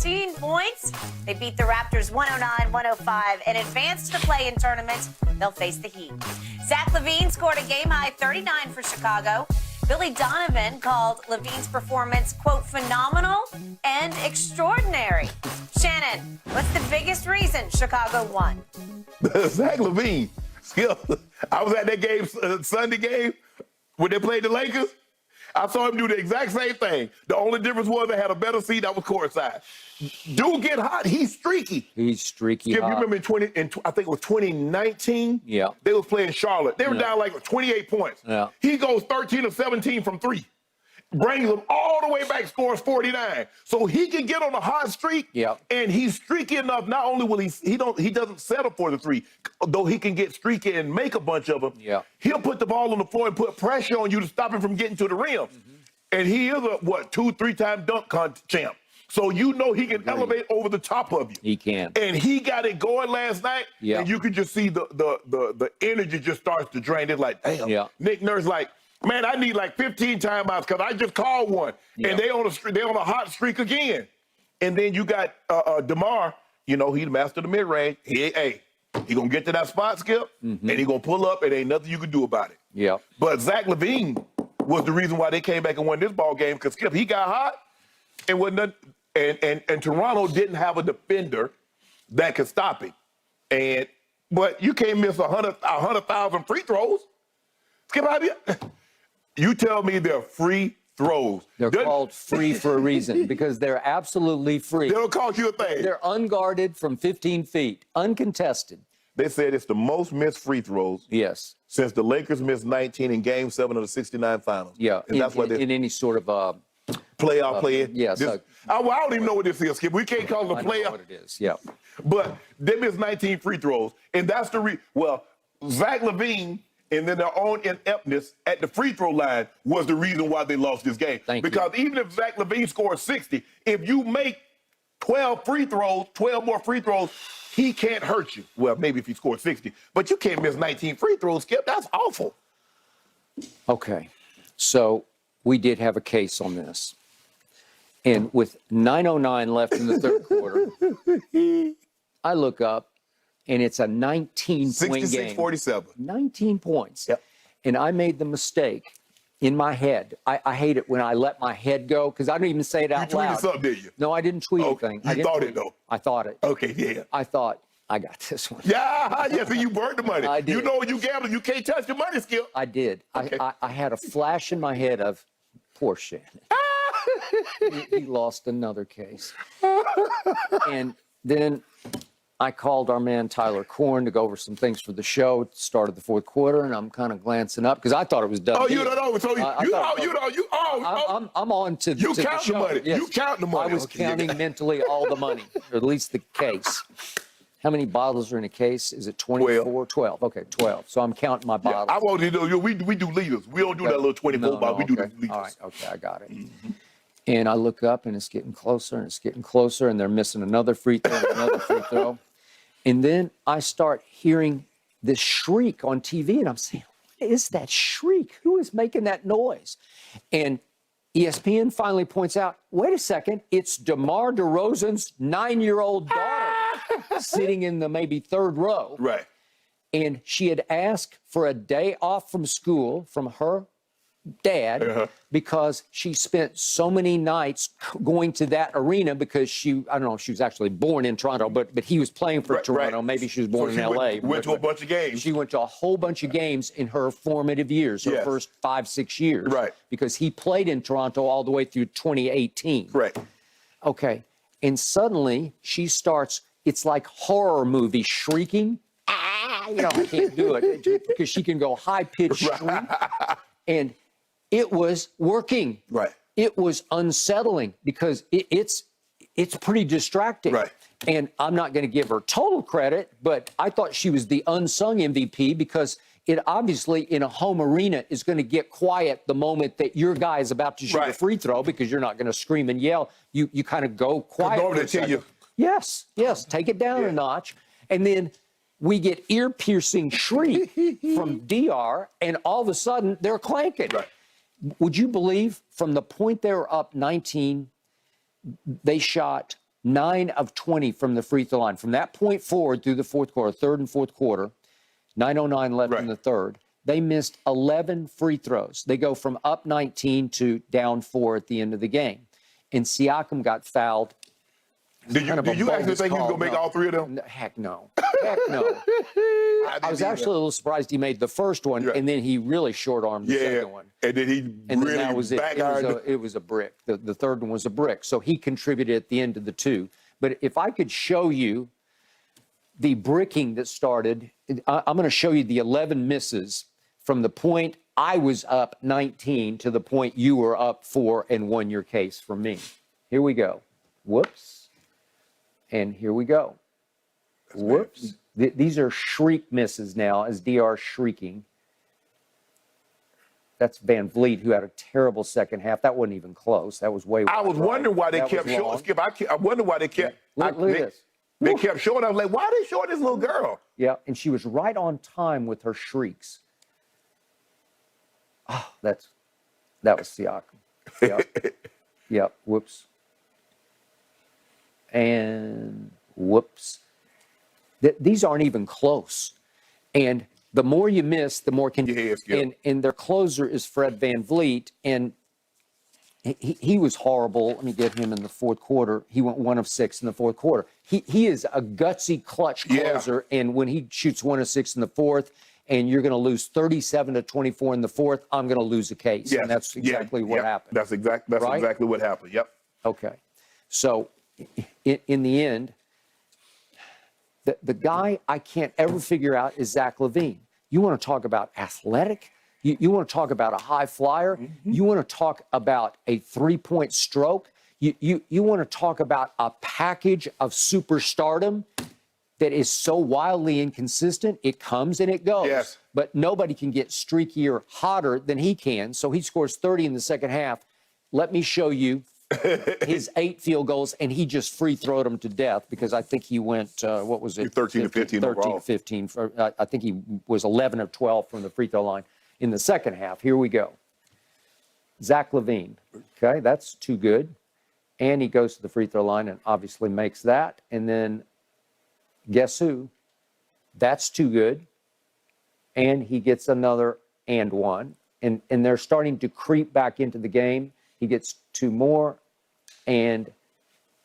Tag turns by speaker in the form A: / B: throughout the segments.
A: 14 points. They beat the Raptors 109-105 and advanced to the play-in tournament. They'll face the Heat. Zach LaVine scored a game-high 39 for Chicago. Billy Donovan called LaVine's performance, quote, phenomenal and extraordinary. Shannon, what's the biggest reason Chicago won?
B: Zach LaVine. I was at that game, Sunday game, when they played the Lakers. I saw him do the exact same thing. The only difference was they had a better seat that was courtside. Dude get hot. He's streaky.
C: He's streaky.
B: Skip, you remember I think it was 2019?
C: Yeah.
B: They was playing Charlotte. They were down like 28 points.
C: Yeah.
B: He goes 13 of 17 from three. Brings them all the way back, scores 49. So he can get on a hot streak.
C: Yeah.
B: And he's streaky enough. Not only will he doesn't settle for the three, though he can get streaky and make a bunch of them.
C: Yeah.
B: He'll put the ball on the floor and put pressure on you to stop him from getting to the rim. Mm-hmm. And he is a 2-3-time dunk champ. So you know he can elevate over the top of you.
C: He can.
B: And he got it going last night.
C: Yeah.
B: And you could just see the energy just starts to drain. It's like, damn.
C: Yeah.
B: Nick Nurse like, man, I need like 15 timeouts because I just called one. Yeah. And they on a hot streak again. And then you got DeMar, you know, he's the master of the mid-range. He gonna get to that spot, Skip, and he gonna pull up, and ain't nothing you can do about it.
C: Yeah.
B: But Zach LaVine was the reason why they came back and won this ball game, because Skip, he got hot, and wasn't and Toronto didn't have a defender that could stop him. But you can't miss 100,000 free throws. Skip, you tell me they're free throws.
C: They're called free for a reason, because they're absolutely free.
B: They don't cost you a thing.
C: They're unguarded from 15 feet, uncontested.
B: They said it's the most missed free throws.
C: Yes.
B: Since the Lakers missed 19 in Game 7 of the 69 finals.
C: Yeah,
B: and that's why
C: in any sort of
B: playoff play.
C: Yes.
B: I don't even know what this is, Skip. We can't call it a playoff.
C: I know what it is, yeah.
B: But they missed 19 free throws, and that's the Zach LaVine and then their own ineptness at the free throw line was the reason why they lost this game. Because even if Zach LaVine scores 60, if you make 12 more free throws, he can't hurt you. Well, maybe if he scores 60, but you can't miss 19 free throws, Skip. That's awful.
C: Okay, so we did have a case on this. And with 9:09 left in the third quarter, I look up, and it's a 19-point game.
B: 66-47.
C: 19 points.
B: Yep.
C: And I made the mistake in my head. I hate it when I let my head go, because I don't even say it out loud.
B: You tweeted something, did you?
C: No, I didn't tweet anything.
B: You thought it, though?
C: I thought it.
B: Okay, yeah.
C: I thought, I got this one.
B: Yeah, so you burned the money.
C: I did.
B: You know when you gamble, you can't touch the money, Skip.
C: I did.
B: Okay.
C: I had a flash in my head of, poor Shannon. he lost another case. And then I called our man Tyler Korn to go over some things for the show at the start of the fourth quarter, and I'm kind of glancing up because I thought it was done.
B: Oh, you don't know. So
C: I'm on to
B: you
C: to
B: count
C: the show.
B: money.
C: Yes.
B: You count the money.
C: I was counting mentally all the money, or at least the case. How many bottles are in a case? Is it 24? 12. Okay, 12. So I'm counting my bottles.
B: I want to do. We do liters. We don't do that little 24 bottle. We do the liters.
C: All right. Okay, I got it. And I look up, and it's getting closer, and it's getting closer, and they're missing another free throw, another free throw. And then I start hearing this shriek on TV, and I'm saying, what is that shriek? Who is making that noise? And ESPN finally points out, wait a second, it's DeMar DeRozan's 9-year-old daughter sitting in the maybe third row.
B: Right.
C: And she had asked for a day off from school from her dad because she spent so many nights going to that arena because I don't know if she was actually born in Toronto, but he was playing for Toronto. Right. Maybe she was born in L.A.
B: Went to a bunch of games.
C: She went to a whole bunch of games in her formative years, her first 5-6 years.
B: Right.
C: Because he played in Toronto all the way through 2018.
B: Right.
C: Okay. And suddenly she starts, it's like horror movie shrieking. I can't do it because she can go high-pitched shriek. And it was working.
B: Right.
C: It was unsettling because it's pretty distracting.
B: Right.
C: And I'm not going to give her total credit, but I thought she was the unsung MVP because it obviously in a home arena is going to get quiet the moment that your guy is about to shoot a free throw because you're not going to scream and yell. You kind of go quiet.
B: Normally tell you.
C: Yes, take it down a notch. And then we get ear-piercing shriek from DR, and all of a sudden they're clanking.
B: Right.
C: Would you believe from the point they were up 19, they shot 9 of 20 from the free throw line. From that point forward through the fourth quarter, third and fourth quarter, 9:09 left in the third, they missed 11 free throws. They go from up 19 to down 4 at the end of the game. And Siakam got fouled.
B: Did you actually think he was going to make all 3 of them?
C: Heck no. Heck no. I was actually a little surprised he made the first one, and then he really short-armed the second one.
B: And then he really
C: that was it was a brick. The third one was a brick. So he contributed at the end of the 2. But if I could show you the bricking that started, I'm going to show you the 11 misses from the point I was up 19 to the point you were up 4 and won your case from me. Here we go. Whoops. And here we go. Whoops. These are shriek misses now as DR shrieking. That's Van Vliet, who had a terrible second half. That wasn't even close. That was way.
B: I was wondering why they kept showing Skip. I wonder why they kept.
C: Look at this.
B: They kept showing. I was like, why are they showing this little girl?
C: Yeah, and she was right on time with her shrieks. Oh, that was Siakam. Yep. Yep. Whoops. And whoops. These aren't even close. And the more you miss, the more can you. And their closer is Fred Van Vliet, and he was horrible. Let me get him in the fourth quarter. He went 1 of 6 in the fourth quarter. He is a gutsy clutch closer, and when he shoots 1 of 6 in the fourth, and you're going to lose 37-24 in the fourth, I'm going to lose a case. Yes. And that's exactly what happened.
B: That's exactly what happened. Yep.
C: Okay. So in the end, the guy I can't ever figure out is Zach LaVine. You want to talk about athletic? You want to talk about a high flyer? Mm-hmm. You want to talk about a three-point stroke? You want to talk about a package of superstardom that is so wildly inconsistent, it comes and it goes.
B: Yes.
C: But nobody can get streakier, hotter than he can. So he scores 30 in the second half. Let me show you his 8 field goals, and he just free throwed them to death because I think he went, what was it?
B: 13 to 15
C: 13
B: overall.
C: 15. I think he was 11 of 12 from the free throw line in the second half. Here we go. Zach LaVine. Okay, that's too good. And he goes to the free throw line and obviously makes that. And then guess who? That's too good. And he gets another and one. And they're starting to creep back into the game. He gets 2 more, and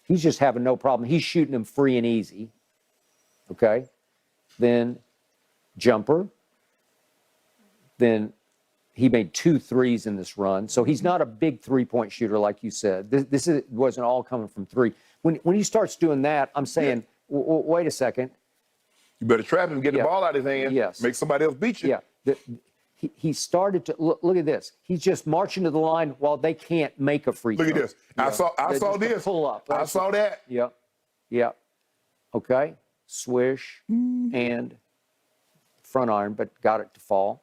C: he's just having no problem. He's shooting them free and easy. Okay? Then jumper. Then he made 2 threes in this run. So he's not a big three-point shooter, like you said. This wasn't all coming from 3. When he starts doing that, I'm saying, wait a second.
B: You better trap him, get the ball out of his hand.
C: Yes.
B: Make somebody else beat you.
C: Yeah. He started to look at this. He's just marching to the line while they can't make a free throw.
B: Look at this. I saw this.
C: Pull up.
B: I saw that.
C: Yep. Yep. Okay. Swish and front iron, but got it to fall.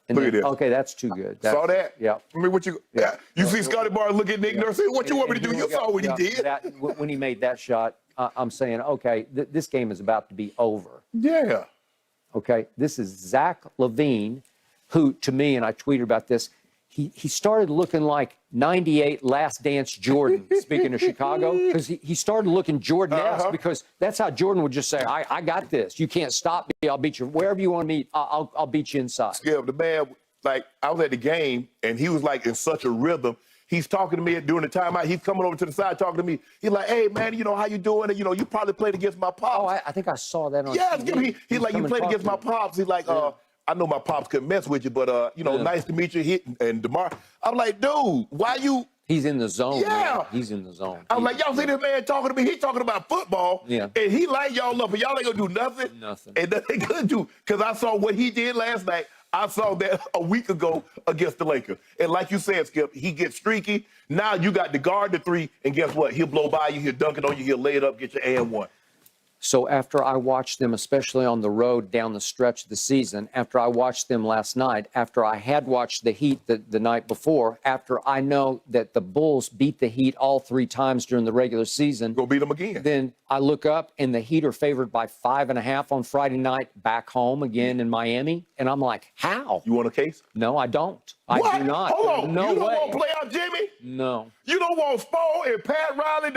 C: And
B: look at this.
C: Okay, that's too good.
B: Saw that?
C: Yeah.
B: I mean, what you? Yeah. You see Scotty Barnes look at Nick Nurse. Say, what you want me to do? You saw what he did.
C: When he made that shot, I'm saying, okay, this game is about to be over.
B: Yeah.
C: Okay, this is Zach LaVine, who, to me, and I tweeted about this, he started looking like 98 Last Dance Jordan, speaking of Chicago, because he started looking Jordan-esque, because that's how Jordan would just say, I got this. You can't stop me. I'll beat you. Wherever you want to meet, I'll beat you inside.
B: Skip, the man, like, I was at the game, and he was, like, in such a rhythm. He's talking to me during the timeout. He's coming over to the side talking to me. He's like, hey, man, you know, how you doing? And, you know, you probably played against my pops.
C: Oh, I think I saw that on
B: TV. He's like, you played against my pops. He's like, I know my pops couldn't mess with you, but, you know, nice to meet you. And DeMar. I'm like, dude, why you?
C: He's in the zone.
B: Yeah.
C: Man. He's in the zone.
B: I'm like, y'all see this man talking to me? He's talking about football.
C: Yeah.
B: And he light y'all up, and y'all ain't going to do nothing.
C: Nothing.
B: And nothing good to do. Because I saw what he did last night. I saw that a week ago against the Lakers. And like you said, Skip, he gets streaky. Now you got to guard the 3, and guess what? He'll blow by you, he'll dunk it on you, he'll lay it up, get your and one.
C: So after I watched them, especially on the road down the stretch of the season, after I watched them last night, after I had watched the Heat the night before, after I know that the Bulls beat the Heat all 3 times during the regular season.
B: Go beat them again.
C: Then I look up, and the Heat are favored by 5.5 on Friday night back home again in Miami. And I'm like, how?
B: You want a case?
C: No, I don't.
B: What?
C: I do not.
B: Hold on.
C: No
B: you don't
C: way.
B: want to play out Jimmy?
C: No.
B: You don't want Spo and Pat Riley to